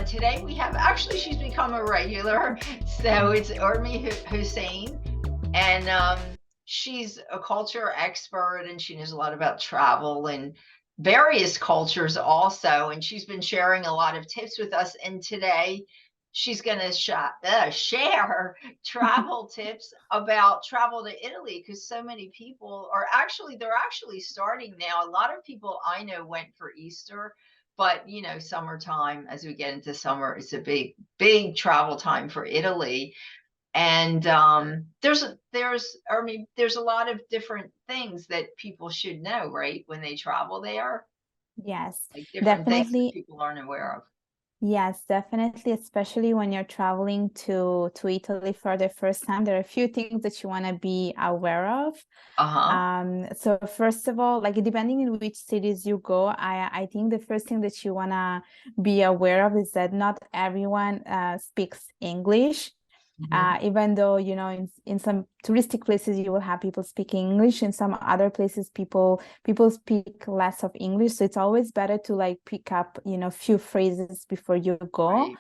today we have, actually, she's become a regular. So it's Urmi Hossain, and she's a culture expert, and she knows a lot about travel and various cultures also. And she's been sharing a lot of tips with us. And today she's going to share travel tips about travel to Italy, because so many people are actually, they're actually starting now. A lot of people I know went for Easter, but summertime, as we get into summer, it's a big travel time for Italy. And there's a lot of different things that people should know, right, when they travel there, Yes, like different things that definitely. people aren't aware of. Yes, definitely, especially when you're traveling to Italy for the first time. There are a few things that you want to be aware of. Uh-huh. So first of all, like depending in which cities you go, I think the first thing that you want to be aware of is that not everyone speaks English. Even though, in some touristic places, you will have people speaking English. In some other places, people speak less of English. So it's always better to like pick up, few phrases before you go. Right.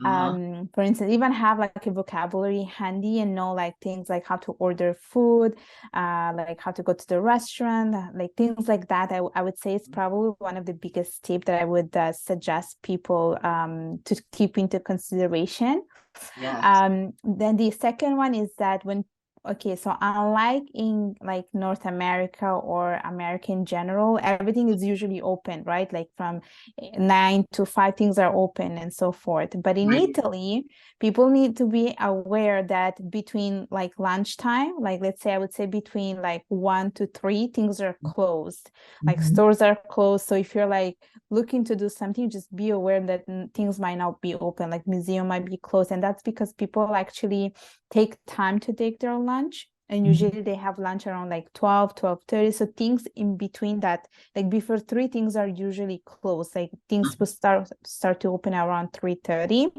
Uh-huh. For instance, even have like a vocabulary handy and know like things like how to order food, like how to go to the restaurant, like things like that. I would say it's probably one of the biggest tips that I would suggest people to keep into consideration. Yes. Then the second one is that so unlike in like North America or America in general, everything is usually open, right? Like from 9 to 5, things are open and so forth. But in Right. Italy, people need to be aware that between like lunchtime, like let's say I would say between like 1 to 3, things are closed, like stores are closed. So if you're like looking to do something, just be aware that things might not be open, like museum might be closed. And that's because people actually take time to take their lunch, and usually they have lunch around like 12:30. So things in between that, like before 3, things are usually closed, like things will start to open around 3:30.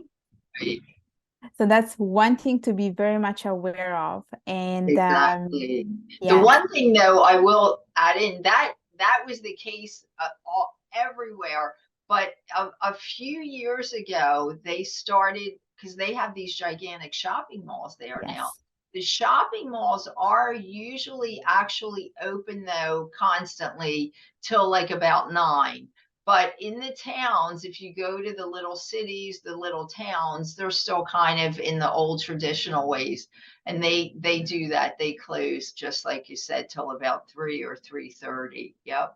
Right. So that's one thing to be very much aware of. And Exactly. The yes. one thing, though, I will add in, that was the case everywhere. But a few years ago, they started, because they have these gigantic shopping malls there now. Yes. The shopping malls are usually actually open, though, constantly till like about 9. But in the towns, if you go to the little cities, the little towns, they're still kind of in the old traditional ways. And they do that. They close, just like you said, till about 3 or 3:30. Yep.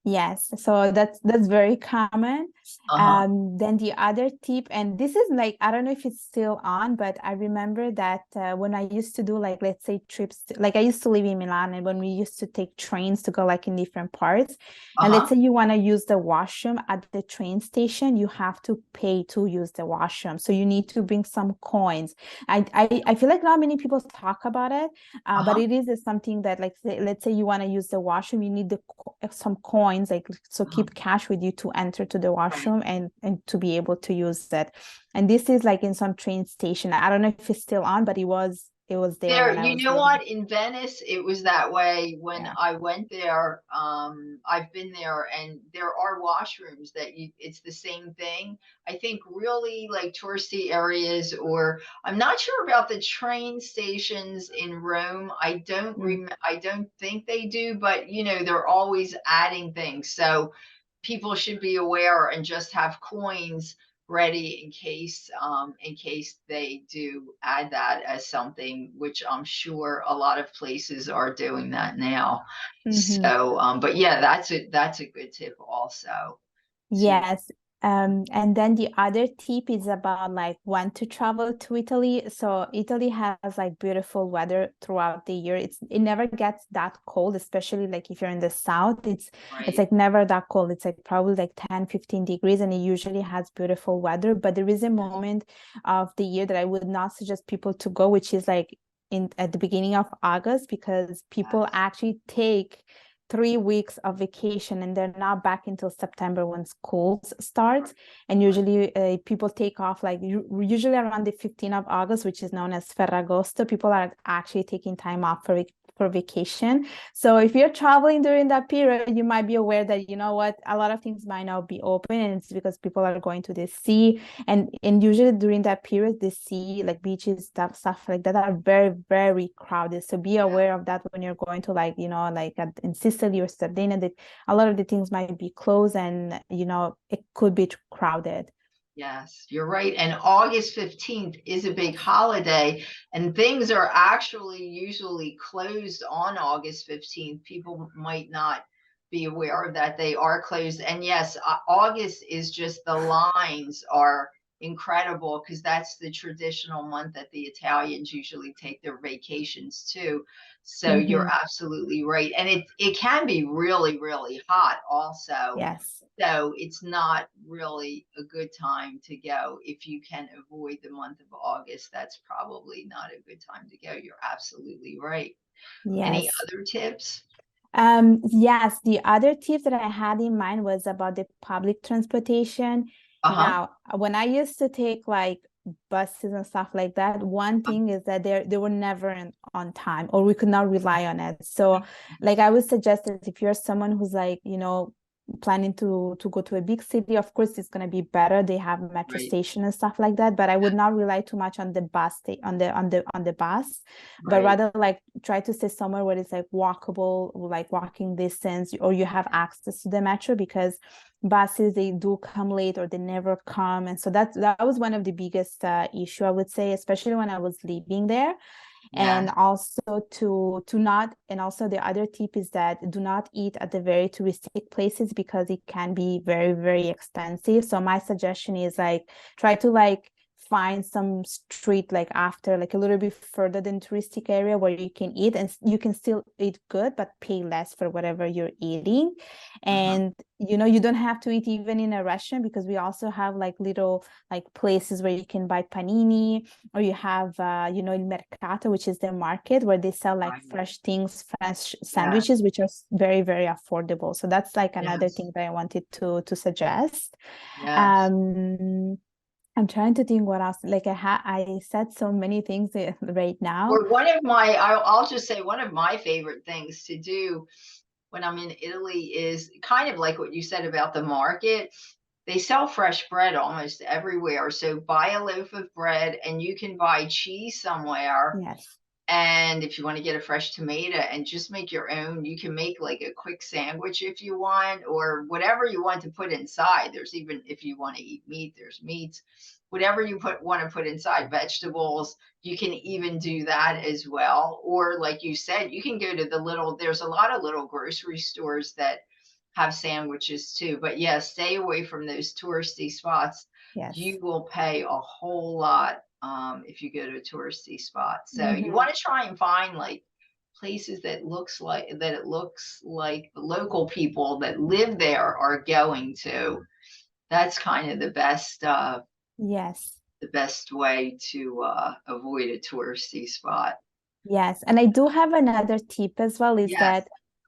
Yes, so that's very common. Uh-huh. Then the other tip, and this is like, I don't know if it's still on, but I remember that when I used to do like, let's say trips, like I used to live in Milan, and when we used to take trains to go like in different parts, and let's Uh-huh. say you want to use the washroom at the train station, you have to pay to use the washroom. So you need to bring some coins. I feel like not many people talk about it, but Uh-huh. it is something that, like, let's say you want to use the washroom, you need some coins, like, so Uh-huh. keep cash with you to enter to the Right. washroom and to be able to use that. And this is like in some train station. I don't know if it's still on, but it was there There, when I you was know living. what? In Venice, it was that way when Yeah. I went there. I've been there, and there are washrooms that it's the same thing. I think really like touristy areas, or I'm not sure about the train stations in Rome. I don't think they do, but they're always adding things. So people should be aware and just have coins ready in case they do add that as something, which I'm sure a lot of places are doing that now. Mm-hmm. So but yeah, that's a good tip also to. Yes. And then the other tip is about like when to travel to Italy. So Italy has like beautiful weather throughout the year. It never gets that cold, especially like if you're in the south. It's Right. like never that cold. It's like probably like 10-15 degrees, and it usually has beautiful weather. But there is a moment of the year that I would not suggest people to go, which is like in at the beginning of August, because people Yes. actually take 3 weeks of vacation, and they're not back until September when school starts. And Right. usually people take off like usually around the 15th of August, which is known as Ferragosto. People are actually taking time off for vacation. So if you're traveling during that period, you might be aware that, you know what, a lot of things might not be open, and it's because people are going to the sea. And usually during that period, the sea, like beaches, stuff like that, are very, very crowded. So be aware of that when you're going to, like, you know, like in Sicily or Sardinia, that a lot of the things might be closed, and, you know, it could be crowded. Yes, you're right. And August 15th is a big holiday, and things are actually usually closed on August 15th. People might not be aware of that. They are closed. And yes, August is just, the lines are incredible because that's the traditional month that the Italians usually take their vacations to. So you're Mm-hmm. absolutely right. And it can be really, really hot also. Yes. So it's not really a good time to go. If you can avoid the month of August, that's probably not a good time to go. You're absolutely right. Any Yes. other tips? Yes, the other tip that I had in mind was about the public transportation. Uh-huh. Now, when I used to take like buses and stuff like that, one thing is that they were never on time, or we could not rely on it. So, like, I would suggest that if you're someone who's like, you know, planning to go to a big city, of course it's going to be better. They have metro Right, station and stuff like that, but I would not rely too much on the on the bus, but right. rather like try to stay somewhere where it's like walkable, like walking distance, or you have access to the metro, because buses, they do come late or they never come. And so that was one of the biggest issue, I would say, especially when I was living there. And Yes, also to not, and also the other tip is that do not eat at the very touristic places, because it can be very, very expensive. So my suggestion is like try to like find some street like after, like a little bit further than touristic area, where you can eat, and you can still eat good but pay less for whatever you're eating. uh-huh, And you know, you don't have to eat even in a restaurant, because we also have like little like places where you can buy panini, or you have you know, il mercato, which is the market where they sell like right. fresh things, fresh Yes, sandwiches, which are very, very affordable. So that's like another yes, thing that I wanted to suggest. yes. um I'm trying to think what else. Like I said so many things right now. Or one of my, I'll just say one of my favorite things to do when I'm in Italy is kind of like what you said about the market. They sell fresh bread almost everywhere. So buy a loaf of bread, and you can buy cheese somewhere. Yes. And if you want to get a fresh tomato and just make your own, you can make like a quick sandwich if you want, or whatever you want to put inside. There's even, if you want to eat meat, there's meats. Whatever you want to put inside, vegetables, you can even do that as well. Or like you said, you can go to there's a lot of little grocery stores that have sandwiches too. But yeah, stay away from those touristy spots. Yes. You will pay a whole lot if you go to a touristy spot. So you Mm-hmm. want to try and find like places it looks like the local people that live there are going to. That's kind of Yes. the best way to avoid a touristy spot. Yes, and I do have another tip as well, is Yes. that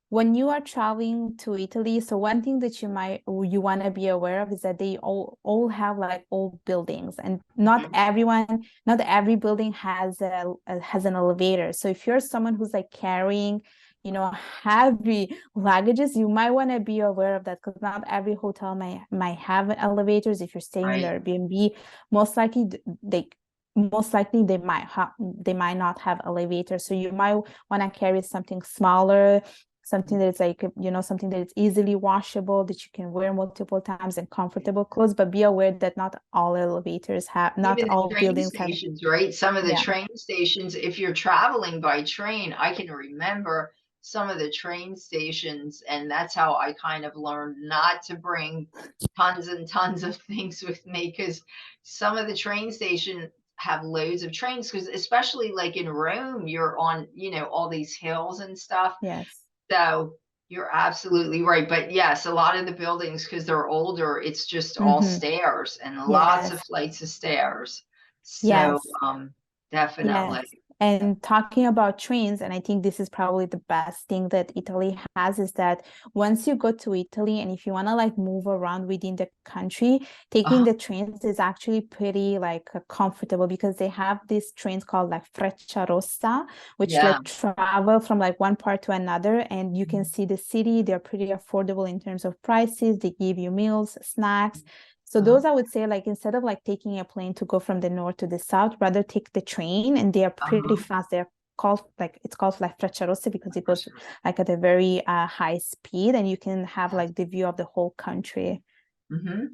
when you are traveling to Italy, so one thing that you want to be aware of is that they all have like old buildings, and not Mhm. everyone, not every building has an elevator. So if you're someone who's like carrying, you know, heavy luggages, you might want to be aware of that, because not every hotel might have elevators. If you're staying in the Right. Airbnb, most likely they they might not have elevators, so you might want to carry something smaller, something that is like, you know, something that is easily washable, that you can wear multiple times, and comfortable clothes. But be aware that not Even the all train buildings have. stations, right? Some of the Yeah. train stations, if you're traveling by train, I can remember some of the train stations, and that's how I kind of learned not to bring tons and tons of things with me, because some of the train station have loads of trains, because especially like in Rome, you're on, all these hills and stuff. Yes. So you're absolutely right. But yes, a lot of the buildings, because they're older, it's just all Mm-hmm. stairs and lots of Yes. flights of stairs. So Yes. Yes. definitely. And talking about trains, and I think this is probably the best thing that Italy has, is that once you go to Italy and if you want to like move around within the country, taking Uh-huh. the trains is actually pretty like comfortable, because they have these trains called like Frecciarossa, which Yeah. like travel from like one part to another, and you can see the city. They're pretty affordable in terms of prices. They give you meals, snacks. So Uh-huh. those, I would say, like instead of like taking a plane to go from the north to the south, rather take the train, and they are pretty Uh-huh. fast. They're called like, it's called like Frecciarossa because it goes like at a very high speed, and you can have like the view of the whole country.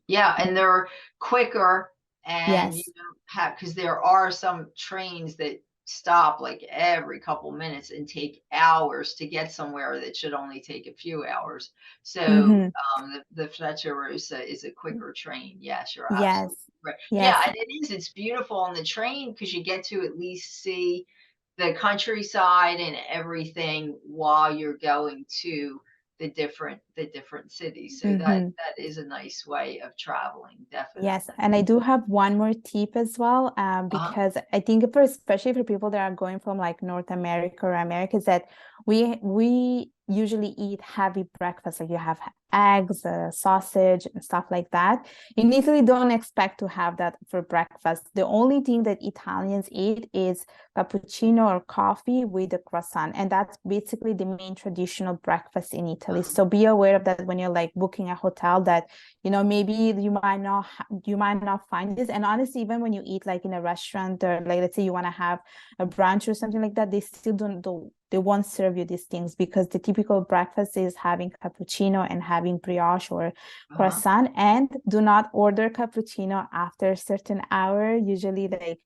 Yeah, and they're quicker, and you Yes. don't have, because there are some trains that stop like every couple minutes and take hours to get somewhere that should only take a few hours. So Mm-hmm. the Frecciarossa is a quicker train. Yes, you're absolutely Yes. right. Yeah, Yes. and it is. It's beautiful on the train because you get to at least see the countryside and everything while you're going to the different cities. So that Mm-hmm. that is a nice way of traveling, Yes, definitely. and I do have one more tip as well, Uh-huh. because I think for especially for people that are going from like North America or America, is that we usually eat heavy breakfast. Like you have eggs, sausage, and stuff like that. In Italy, don't expect to have that for breakfast. The only thing that Italians eat is cappuccino or coffee with a croissant, and that's basically the main traditional breakfast in Italy. Uh-huh. So be aware of that when you're like booking a hotel, that maybe you might not find this. And honestly, even when you eat like in a restaurant, or like let's say you want to have a brunch or something like that, they still they won't serve you these things, because the typical breakfast is having cappuccino and having brioche or Uh-huh. croissant. And do not order cappuccino after a certain hour. Usually, like,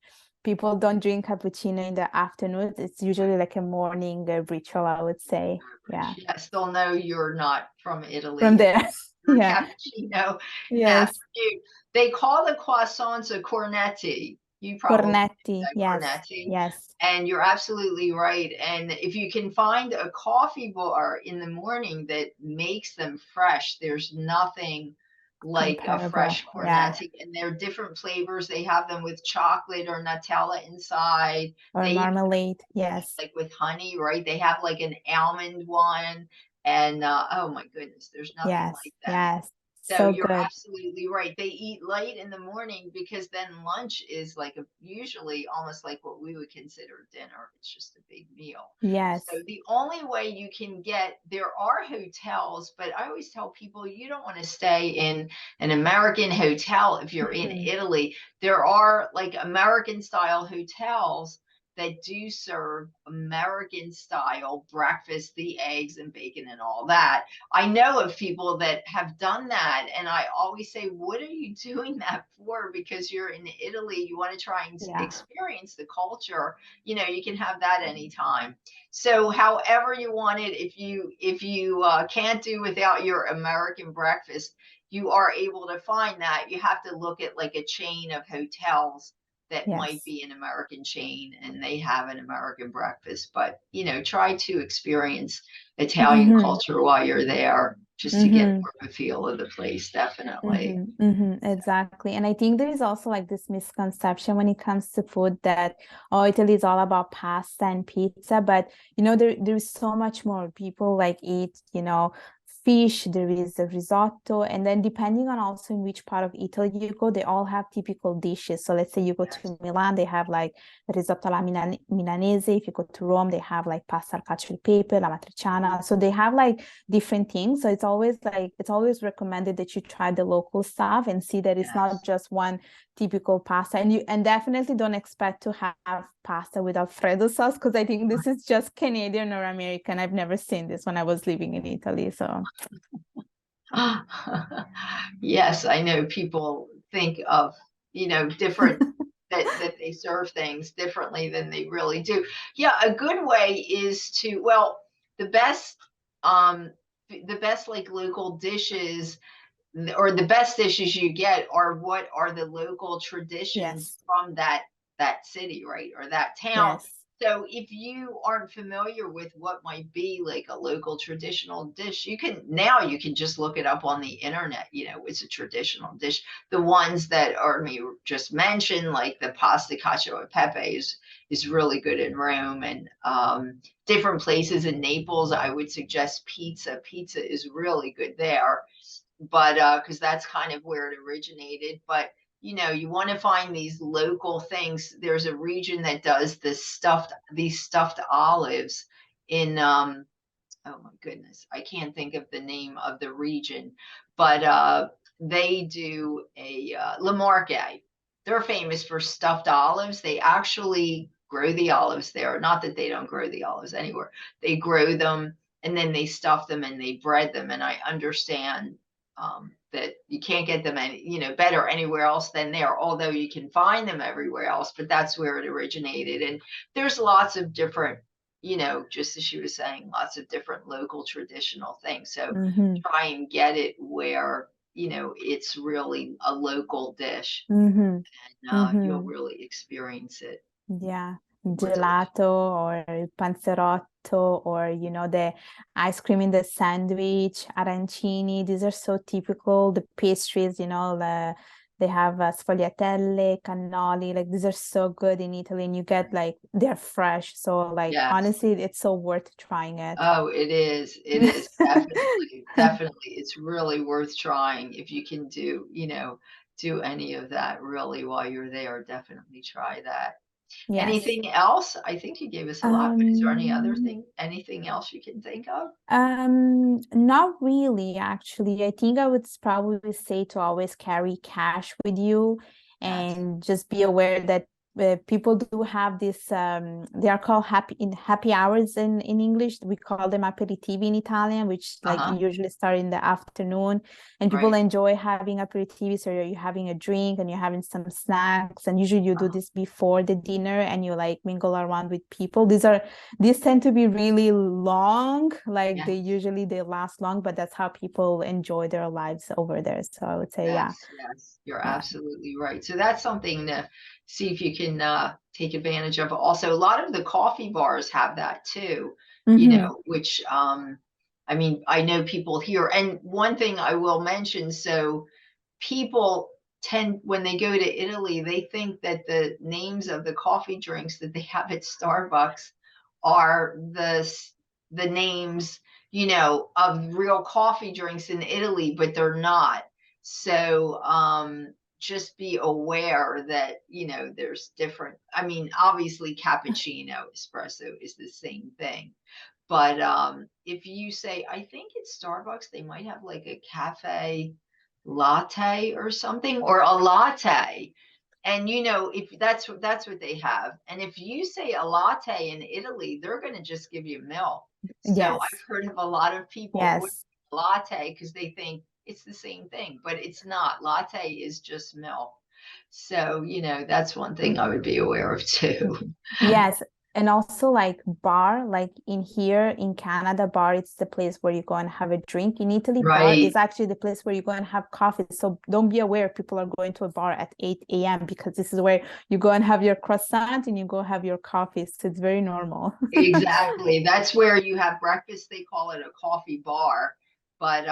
people don't drink cappuccino in the afternoon. It's usually like a morning ritual, I would say. Yeah, Yes, they'll know you're not from from Italy. there. Your Yeah. cappuccino. Yeah, Yes. for you. They call the croissants a cornetti. You probably Cornetti, know yes, cornetti. yes, And you're absolutely right. And if you can find a coffee bar in the morning that makes them fresh, there's nothing like a comparable, fresh yeah, cornetti. And they're different flavors. They have them with chocolate or Nutella inside. or They even marmalade, yes, like with honey, right? They have like an almond one. And oh my goodness, there's nothing yes, like them. yes, So so you're good, absolutely right. They eat late in the morning because then lunch is like usually almost like what we would consider dinner. It's just a big meal. So yes, the only way you can get, there are hotels, but I always tell people you don't want to stay in an American hotel if you're in mhm, Italy. There are like American style hotels that do serve American style breakfast, the eggs and bacon and all that. I know of people that have done that. And I always say, what are you doing that for? Because you're in Italy, you want to try and yeah, experience the culture. You can have that anytime. So however you want it, if you can't do without your American breakfast, you are able to find that. You have to look at like a chain of hotels that might yes, be an American chain and they have an American breakfast. But try to experience Italian mm-hmm, culture while you're there, just to get mm-hmm. more of a feel of the place, definitely. Mm-hmm, mm-hmm, exactly. And I think there is also like this misconception when it comes to food, that, oh, Italy is all about pasta and pizza. But there's so much more. People like eat, fish, there is the risotto, and then depending on also in which part of Italy you go, they all have typical dishes. So let's say you go Yes. to Milan, they have like risotto alla milanese. If you go to Rome, they have like pasta al cacio e pepe, la matriciana. So they have like different things. So it's always recommended that you try the local stuff and see that it's not Yes. just one typical pasta. And definitely don't expect to have pasta with Alfredo sauce, because I think this is just Canadian or American. I've never seen this when I was living in Italy. So Yes, I know people think of, different that they serve things differently than they really do. Yeah, a good way is to, well, the best um the best like local dishes or the best dishes you get are what are the local traditions yes, from that city, right? Or that town. yes, So if you aren't familiar with what might be like a local traditional dish, you can just look it up on the internet. It's a traditional dish. The ones that Army just mentioned, like the pasta cacio e pepe, is really good in Rome, and different places in Naples. I would suggest pizza. Pizza is really good there, but because that's kind of where it originated. But you want to find these local things. There's a region that does these stuffed olives in oh my goodness, I can't think of the name of the region, but they do a Le Marque. They're famous for stuffed olives. They actually grow the olives there. Not that they don't grow the olives anywhere. They grow them and then they stuff them and they bread them. And I understand that you can't get them better anywhere else than there, although you can find them everywhere else. But that's where it originated. And there's lots of different just as she was saying, lots of different local traditional things. So Mm-hmm. try and get it where, it's really a local dish, Mm-hmm. and you'll Mm-hmm. really experience it Yeah, more delicious. gelato or il panzerotto or the ice cream in the sandwich, arancini. These are so typical. The pastries, they have sfogliatelle, cannoli. Like these are so good in Italy, and you get like they're fresh. So like Yes. honestly, it's so worth trying it. Oh, it is. It is definitely, definitely. It's really worth trying if you can do any of that really while you're there. Definitely try that. Yes. Anything else? I think you gave us a lot, but is there anything else you can think of? Not really, actually. I think I would probably say to always carry cash with you Yes. and just be aware that people do have this they are called happy hours in English. We call them aperitivi in Italian, which like Uh-huh. usually start in the afternoon, and people Right. enjoy having aperitivi. So you're having a drink and you're having some snacks, and usually you do Uh-huh. this before the dinner and you like mingle around with people. These tend to be really long, like Yes. they last long, but that's how people enjoy their lives over there. So I would say, yeah, Yes, yes, you're yeah. absolutely right. So that's something to see if you can take advantage of. Also, a lot of the coffee bars have that too, Mm-hmm. which I mean, I know people here. And one thing I will mention, so people tend when they go to Italy, they think that the names of the coffee drinks that they have at Starbucks are the names, of real coffee drinks in Italy, but they're not. So just be aware that, there's different, I mean, obviously cappuccino, espresso is the same thing. But if you say, I think at Starbucks, they might have like a cafe latte or something, or a latte. And if that's what they have. And if you say a latte in Italy, they're going to just give you milk. So I've Yes, heard of a lot of people order yes. latte because they think it's the same thing, but it's not. Latte is just milk. So, that's one thing I would be aware of too. Yes. And also like bar, like in here in Canada, bar, it's the place where you go and have a drink. In Italy, bar is Right. actually the place where you go and have coffee. So don't be aware people are going to a bar at 8 a.m. because this is where you go and have your croissant and you go have your coffee. So it's very normal. Exactly. That's where you have breakfast. They call it a coffee bar. But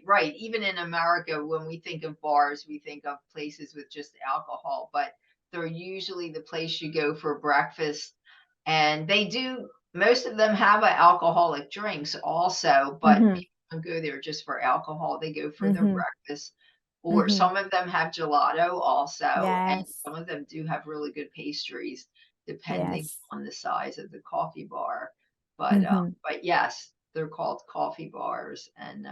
right, even in America, when we think of bars, we think of places with just alcohol, but they're usually the place you go for breakfast. And most of them have alcoholic drinks also, but Hmm. people don't go there just for alcohol. They go for their Hmm. breakfast. Or Hmm. some of them have gelato also, and Yes. some of them do have really good pastries, depending Yes. on the size of the coffee bar. But Hmm. but yes, they're called coffee bars, and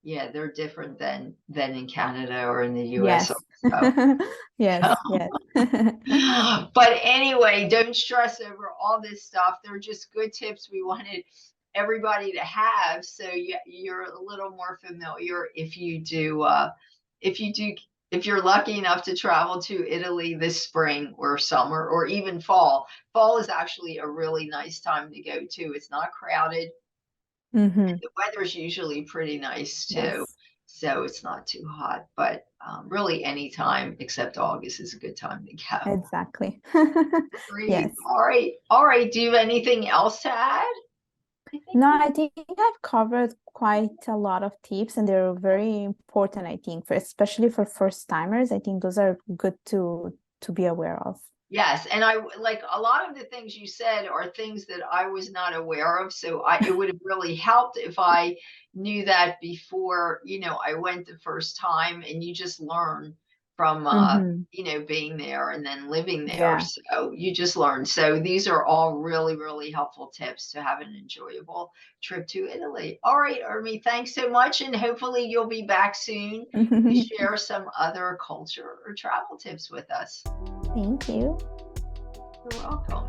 yeah, they're different than in Canada or in the US Yes. also. Yes. Yes. But anyway, don't stress over all this stuff. They're just good tips we wanted everybody to have, so you're a little more familiar if you do if you're lucky enough to travel to Italy this spring or summer or even fall. Fall is actually a really nice time to go to. It's not crowded. Hmm. The weather's usually pretty nice too. Yes. so it's not too hot. But really, any time except August is a good time to go. Exactly. Great. Yes. All right. All right. Do you have anything else to add? I think No, I think I've covered quite a lot of tips, and they're very important, I think, for especially for first timers. I think those are good to be aware of. yes, and I like a lot of the things you said are things that I was not aware of. So it would have really helped if I knew that before, I went the first time, and you just learn from Hmm. being there and then living there. Yeah. So you just learn. So these are all really, really helpful tips to have an enjoyable trip to Italy. All right, Urmi, thanks so much, and hopefully you'll be back soon to share some other culture or travel tips with us. Thank you. You're welcome.